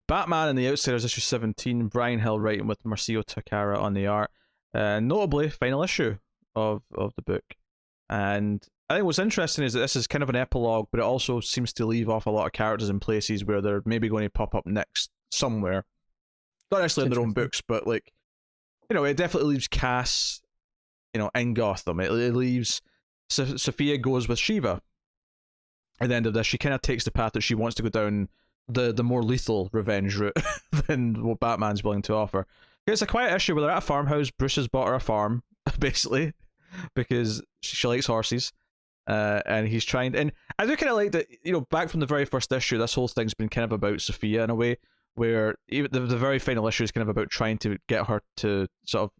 Batman and the Outsiders issue 17, Brian Hill writing with Marcio Takara on the art. Notably, final issue of the book. And I think what's interesting is that this is kind of an epilogue, but it also seems to leave off a lot of characters in places where they're maybe going to pop up next somewhere. Not necessarily in their own books, but like, you know, it definitely leaves Cass, you know, in Gotham. It leaves Sophia goes with Shiva. At the end of this, she kind of takes the path that she wants to go down, the more lethal revenge route than what Batman's willing to offer. It's a quiet issue where they're at a farmhouse. Bruce has bought her a farm, basically, because she likes horses. And he's trying, and I do kind of like that, you know, back from the very first issue, this whole thing's been kind of about Sophia in a way, where even the very final issue is kind of about trying to get her to sort of,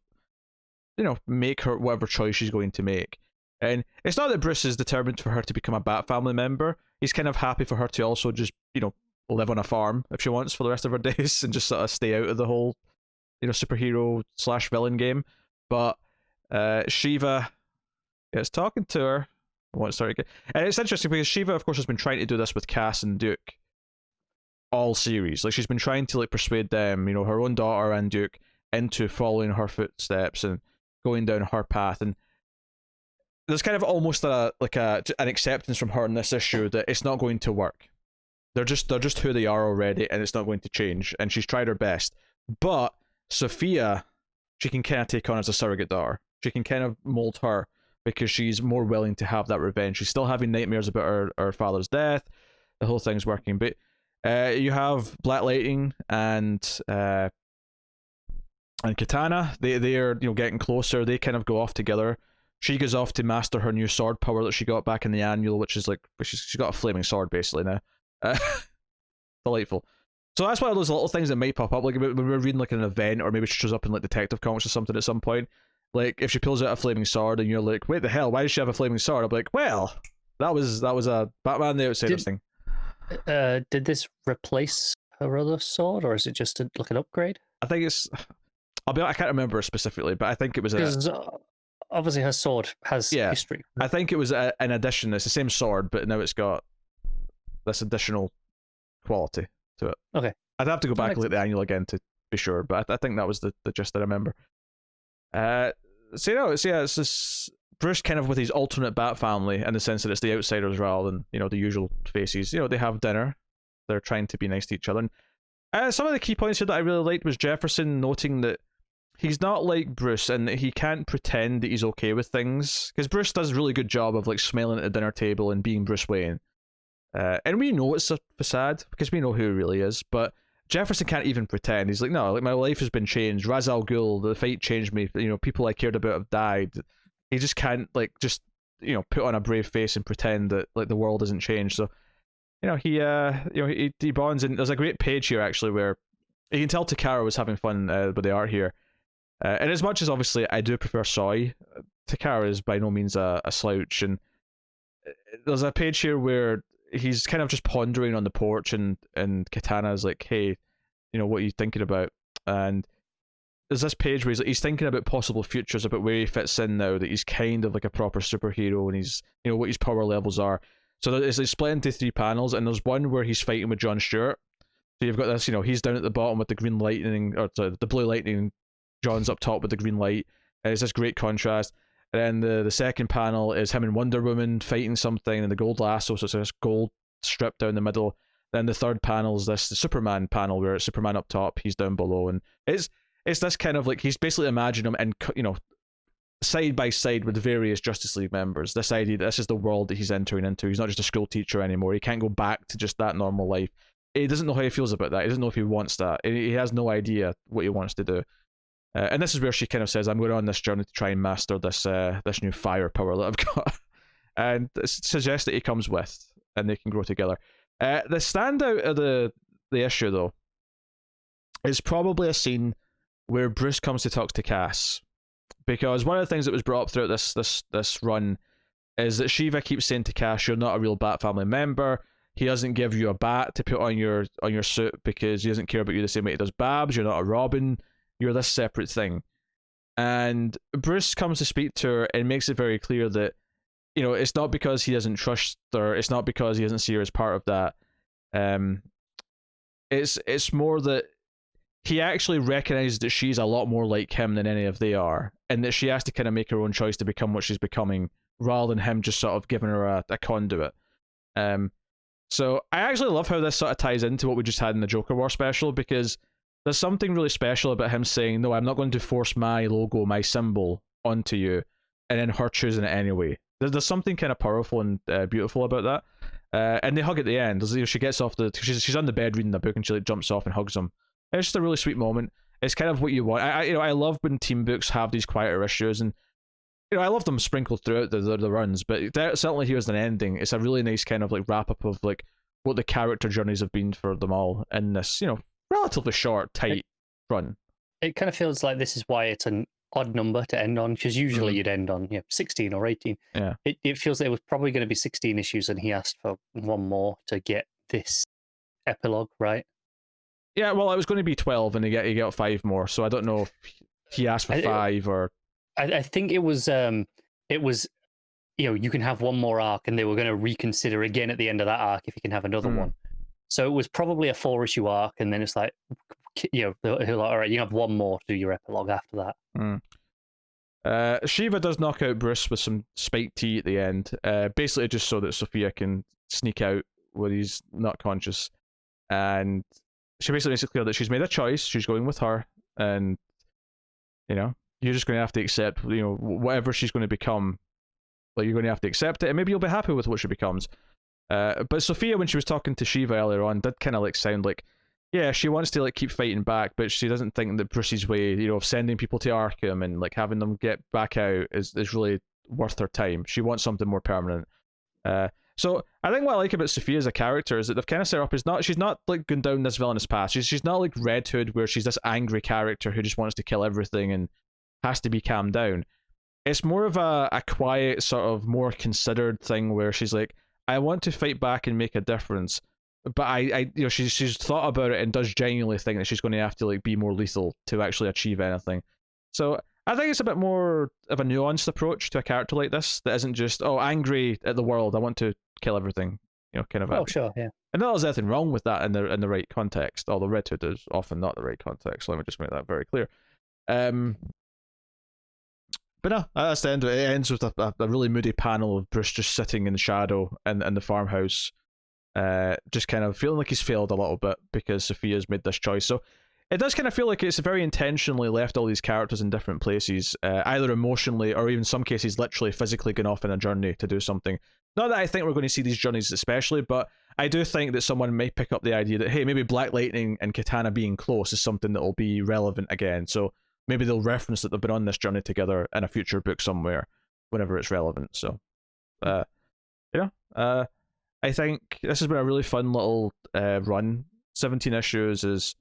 you know, make her whatever choice she's going to make. And it's not that Bruce is determined for her to become a Bat family member. He's kind of happy for her to also just, you know, live on a farm if she wants for the rest of her days and just sort of stay out of the whole, you know, superhero / villain game. But Shiva is talking to her. And it's interesting because Shiva, of course, has been trying to do this with Cass and Duke all series. Like, she's been trying to like persuade them, you know, her own daughter and Duke, into following her footsteps and going down her path. And there's kind of almost an acceptance from her in this issue that it's not going to work. They're just who they are already, and it's not going to change. And she's tried her best, but Sophia, she can kind of take on as a surrogate daughter. She can kind of mold her because she's more willing to have that revenge. She's still having nightmares about her father's death. The whole thing's working, but you have Black Lightning and Katana. They're, you know, getting closer. They kind of go off together. She goes off to master her new sword power that she got back in the annual, which is like she's got a flaming sword basically now. Delightful. So that's one of those little things that might pop up, like when we're reading like an event, or maybe she shows up in like Detective Comics or something at some point. Like if she pulls out a flaming sword and you're like, wait the hell, why does she have a flaming sword? I'm like, well, that was a Batman the Outsiders thing. Did this replace her other sword, or is it just like an upgrade? I think it's. I can't remember specifically, but I think it was obviously her sword has history. I think it was an addition. It's the same sword, but now it's got this additional quality to it. Okay. I'd have to go back and look at the annual again to be sure, but I think that was the gist I remember. It's this Bruce kind of with his alternate Bat family in the sense that it's the Outsiders rather than, you know, the usual faces. You know, they have dinner. They're trying to be nice to each other. And some of the key points here that I really liked was Jefferson noting that he's not like Bruce and that he can't pretend that he's okay with things, because Bruce does a really good job of like smiling at the dinner table and being Bruce Wayne. And we know it's a facade because we know who he really is, but Jefferson can't even pretend. He's like, no, like my life has been changed. Ra's al Ghul, the fight changed me. You know, people I cared about have died. He just can't like just, you know, put on a brave face and pretend that like the world hasn't changed. So, you know, he bonds, and there's a great page here actually where you can tell Takara was having fun with the art here. And as much as obviously I do prefer Soy, Takara is by no means a slouch. And there's a page here where he's kind of just pondering on the porch, and Katana's like, hey, you know, what are you thinking about? And there's this page where he's thinking about possible futures, about where he fits in now that he's kind of like a proper superhero, and he's, you know, what his power levels are. So it's split into 3 panels, and there's one where he's fighting with John Stewart. So you've got this, you know, he's down at the bottom with the green lightning, or sorry, the blue lightning, John's up top with the green light, and it's this great contrast. And then the second panel is him and Wonder Woman fighting something, and the gold lasso, so it's this gold strip down the middle. Then the third panel is the Superman panel, where it's Superman up top, he's down below, and it's this kind of like, he's basically imagining him and, you know, side by side with various Justice League members. This idea that this is the world that he's entering into. He's not just a school teacher anymore. He can't go back to just that normal life. He doesn't know how he feels about that. He doesn't know if he wants that. He has no idea what he wants to do. And this is where she kind of says, I'm going on this journey to try and master this new fire power that I've got. And it suggests that he comes with, and they can grow together. The standout of the issue, though, is probably a scene where Bruce comes to talk to Cass. Because one of the things that was brought up throughout this run is that Shiva keeps saying to Cass, you're not a real Bat family member. He doesn't give you a bat to put on your suit because he doesn't care about you the same way he does Babs. You're not a Robin. You're this separate thing. And Bruce comes to speak to her and makes it very clear that, you know, it's not because he doesn't trust her. It's not because he doesn't see her as part of that. It's more that he actually recognizes that she's a lot more like him than any of they are, and that she has to kind of make her own choice to become what she's becoming, rather than him just sort of giving her a conduit. So I actually love how this sort of ties into what we just had in the Joker War special, because there's something really special about him saying, no, I'm not going to force my logo, my symbol onto you, and then her choosing it anyway. There's something kind of powerful and beautiful about that. And they hug at the end. She gets off she's on the bed reading the book, and she like jumps off and hugs him. It's just a really sweet moment. It's kind of what you want. I love when team books have these quieter issues, and I love them sprinkled throughout the runs. But certainly here's an ending. It's a really nice kind of like wrap up of like what the character journeys have been for them all in this relatively short, tight run. It kind of feels like this is why it's an odd number to end on, because usually you'd end on 16 or 18. Yeah. It feels like it was probably going to be 16 issues, and he asked for one more to get this epilogue, right? Yeah, well, it was going to be 12, and he got 5 more. So I don't know if he asked for 5 or. I think it was you can have one more arc, and they were going to reconsider again at the end of that arc if you can have another one. So it was probably a 4-issue arc, and then it's like, he'll like, all right, you have one more to do your epilogue after that. Shiva does knock out Bruce with some spiked tea at the end, basically just so that Sophia can sneak out when he's not conscious, and she basically makes it clear that she's made a choice. She's going with her, and you're just going to have to accept whatever she's going to become. Like, you're going to have to accept it, and maybe you'll be happy with what she becomes. But Sophia, when she was talking to Shiva earlier on, did kind of like sound like, yeah, she wants to like keep fighting back, but she doesn't think that Bruce's way, of sending people to Arkham and like having them get back out is really worth her time. She wants something more permanent. So I think what I like about Sophia as a character is that they've kind of set her up she's not like going down this villainous path. She's not like Red Hood, where she's this angry character who just wants to kill everything and has to be calmed down. It's more of a quiet, sort of more considered thing where she's like, I want to fight back and make a difference, but she's thought about it and does genuinely think that she's going to have to like be more lethal to actually achieve anything. So I think it's a bit more of a nuanced approach to a character like this that isn't just angry at the world, I want to kill everything, kind of. Oh, sure, yeah. And not there's anything wrong with that in the right context, although Red Hood is often not the right context. So let me just make that very clear. But no, that's the end of it. It ends with a really moody panel of Bruce just sitting in the shadow in the farmhouse, just kind of feeling like he's failed a little bit because Sophia's made this choice. So it does kind of feel like it's very intentionally left all these characters in different places, either emotionally or even some cases literally physically going off on a journey to do something. Not that I think we're going to see these journeys especially, but I do think that someone may pick up the idea that, hey, maybe Black Lightning and Katana being close is something that will be relevant again. So maybe they'll reference that they've been on this journey together in a future book somewhere, whenever it's relevant. So, I think this has been a really fun little run. 17 issues is,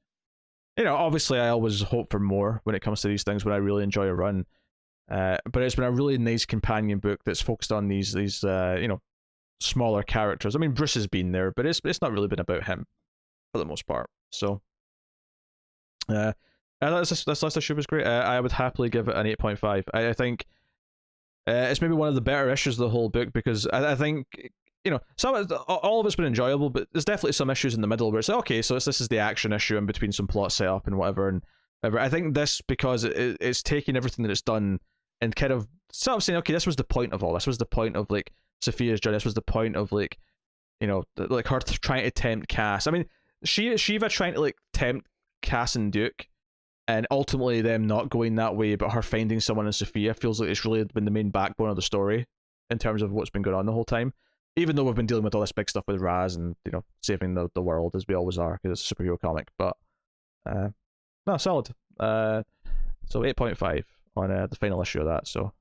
obviously I always hope for more when it comes to these things when I really enjoy a run. But it's been a really nice companion book that's focused on these smaller characters. I mean, Bruce has been there, but it's not really been about him for the most part. So, this last issue was great. I would happily give it an 8.5. I think it's maybe one of the better issues of the whole book, because I think all of it's been enjoyable, but there's definitely some issues in the middle where it's like, okay, so this is the action issue in between some plot setup and whatever. I think this, because it's taking everything that it's done and kind of sort of saying, okay, this was the point of all this. Was the point of like Sophia's journey. This was the point of like like her trying to tempt Cass. I mean, Shiva trying to like tempt Cass and Duke, and ultimately them not going that way, but her finding someone in Sophia feels like it's really been the main backbone of the story in terms of what's been going on the whole time. Even though we've been dealing with all this big stuff with Raz and saving the world, as we always are, because it's a superhero comic. But no, solid. So 8.5 on the final issue of that. So